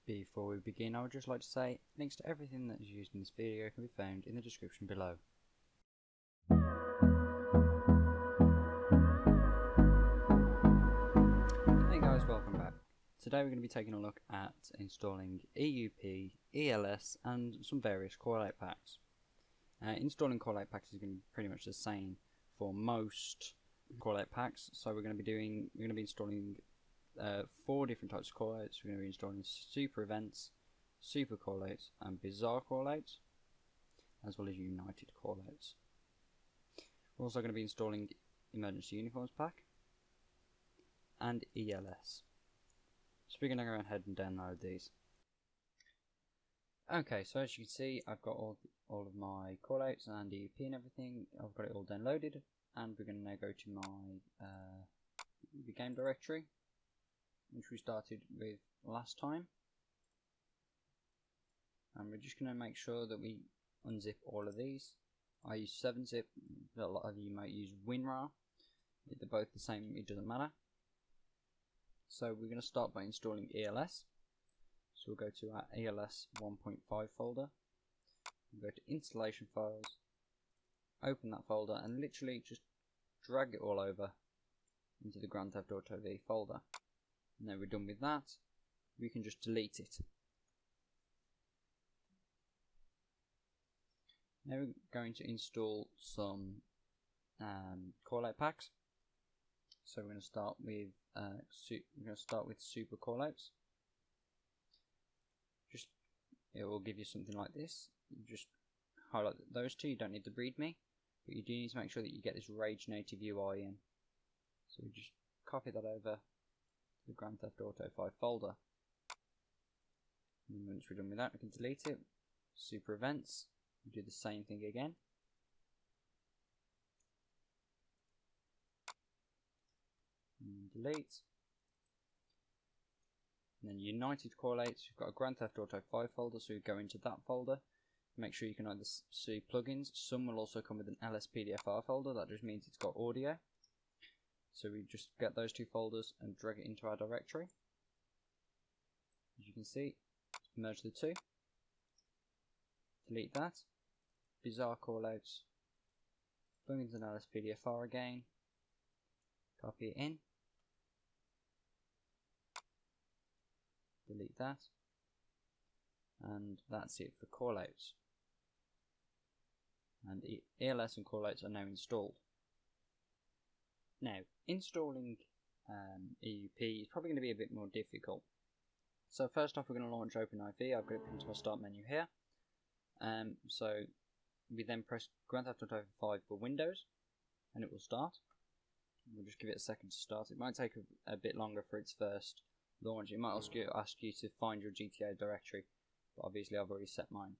Before we begin, I would just like to say links to everything that is used in this video can be found in the description below. Hey guys, welcome back. Today we're going to be taking a look at installing EUP, ELS and some various callout packs. Installing callout packs is going to be pretty much the same for most callout packs. So we're going to be installing 4 different types of callouts. We're going to be installing super events, super callouts, and bizarre callouts, as well as united callouts. We're also going to be installing emergency uniforms pack and ELS. So we're going to go ahead and download these. Okay, so as you can see, I've got all of my callouts and EUP and everything. I've got it all downloaded, and we're going to now go to my the game directory, which we started with last time. And we're just going to make sure that we unzip all of these. I use 7-zip, but a lot of you might use WinRAR. They're both the same, it doesn't matter. So we're going to start by installing ELS. So we'll go to our ELS 1.5 folder. We'll go to installation files, open that folder, and literally just drag it all over into the Grand Theft Auto V folder. Now we're done with that, we can just delete it. Now we're going to install some callout packs. So we're going to start with super callouts. It will give you something like this. You just highlight those two. You don't need to read me, but you do need to make sure that you get this Rage Native UI in. So we just copy that over the Grand Theft Auto 5 folder. And once we're done with that, we can delete it. Super events, we do the same thing again. And delete. And then united callouts, we've got a Grand Theft Auto 5 folder, so we go into that folder. Make sure you can either see plugins. Some will also come with an LSPDFR folder, that just means it's got audio. So we just get those 2 folders and drag it into our directory. As you can see, merge the 2. Delete that. Bizarre callouts. Plugins and LSPDFR again. Copy it in. Delete that. And that's it for callouts. And ELS and callouts are now installed. Now, installing EUP is probably going to be a bit more difficult. So first off, we're going to launch OpenIV. I've got it into my start menu here. So we then press Grand Theft Auto 5 for Windows, and it will start. We'll just give it a second to start. It might take a bit longer for its first launch. It might also ask you to find your GTA directory, but obviously I've already set mine.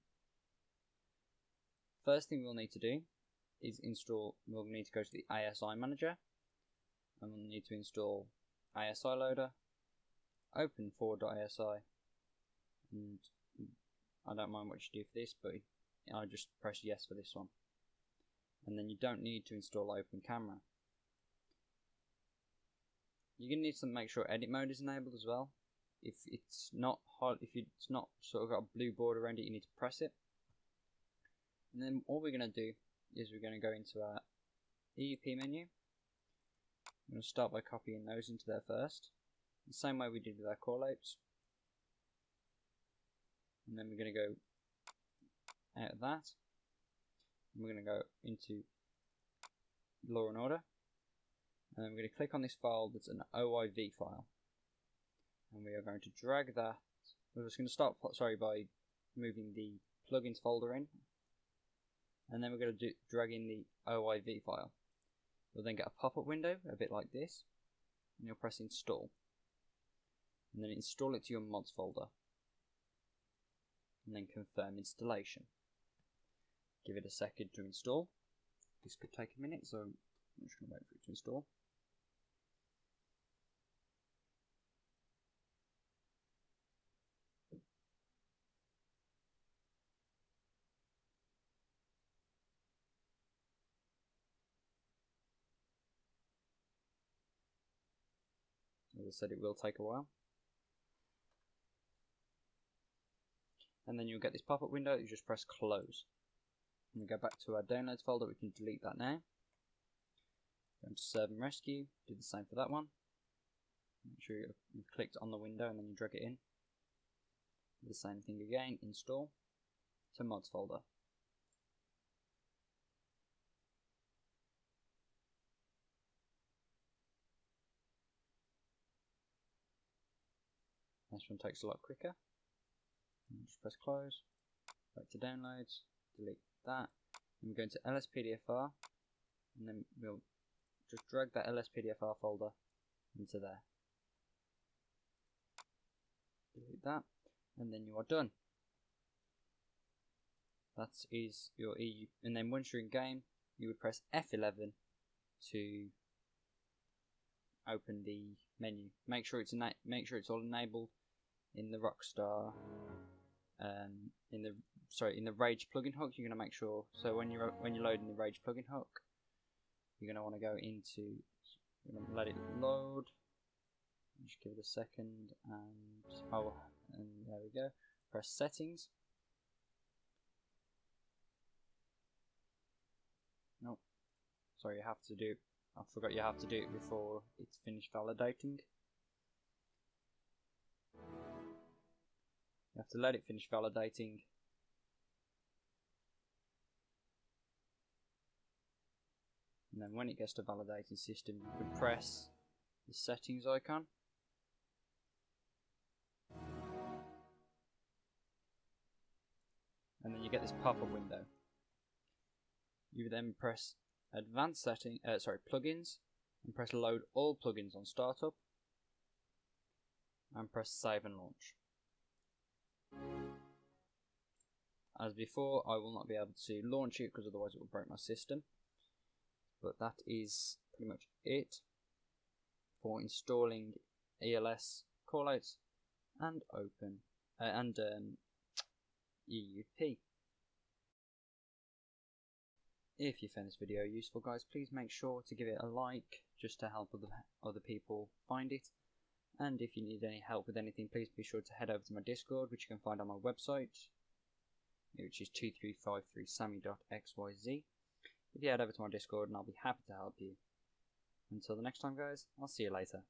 First thing we'll need to do is we'll need to go to the ASI manager, and we'll need to install ASI loader, open forward.asi, and I don't mind what you do for this, but I just press yes for this one. And then you don't need to install open camera. You're going to need to make sure edit mode is enabled as well. If it's not sort of got a blue border around it, you need to press it. And then all we're going to do is we're going to go into our EUP menu. I'm going to start by copying those into there first, the same way we did with our callouts. And then we're going to go out of that, and we're going to go into Law and Order, and then we're going to click on this file that's an OIV file, and we are going to drag that. We're just going to start by moving the plugins folder in, and then we're going to drag in the OIV file. You'll then get a pop-up window a bit like this, and you'll press install, and then install it to your mods folder, and then confirm installation. Give it a second to install. This could take a minute, so I'm just going to wait for it to install. As I said, it will take a while. and then you'll get this pop-up window. You just press close. And we go back to our downloads folder. We can delete that now. Go into serve and rescue. Do the same for that one. Make sure you've clicked on the window and then you drag it in. Do the same thing again. Install to mods folder. This one takes a lot quicker. Just press close. Back to downloads. Delete that. And we go into LSPDFR, and then we'll just drag that LSPDFR folder into there. Delete that, and then you are done. That is your EUP. And then once you're in game, you would press F11 to open the menu. Make sure it's all enabled in the Rockstar. In the Rage plugin hook, you're going to make sure. So when you're loading the Rage plugin hook, you're going to want to go into. You're going to let it load. Just give it a second, and there we go. Press settings. No, sorry, you have to do. I forgot you have to do it before it's finished validating. You have to let it finish validating. And then when it gets to validating system, you can press the settings icon. And then you get this pop-up window. You then press advanced plugins, and press load all plugins on startup, and press save and launch. As before, I will not be able to launch it because otherwise it will break my system. But that is pretty much it for installing ELS callouts and EUP. If you found this video useful, guys, please make sure to give it a like just to help other people find it. And if you need any help with anything, please be sure to head over to my Discord, which you can find on my website, which is 2353sammy.xyz. If you head over to my Discord, and I'll be happy to help you. Until the next time, guys, I'll see you later.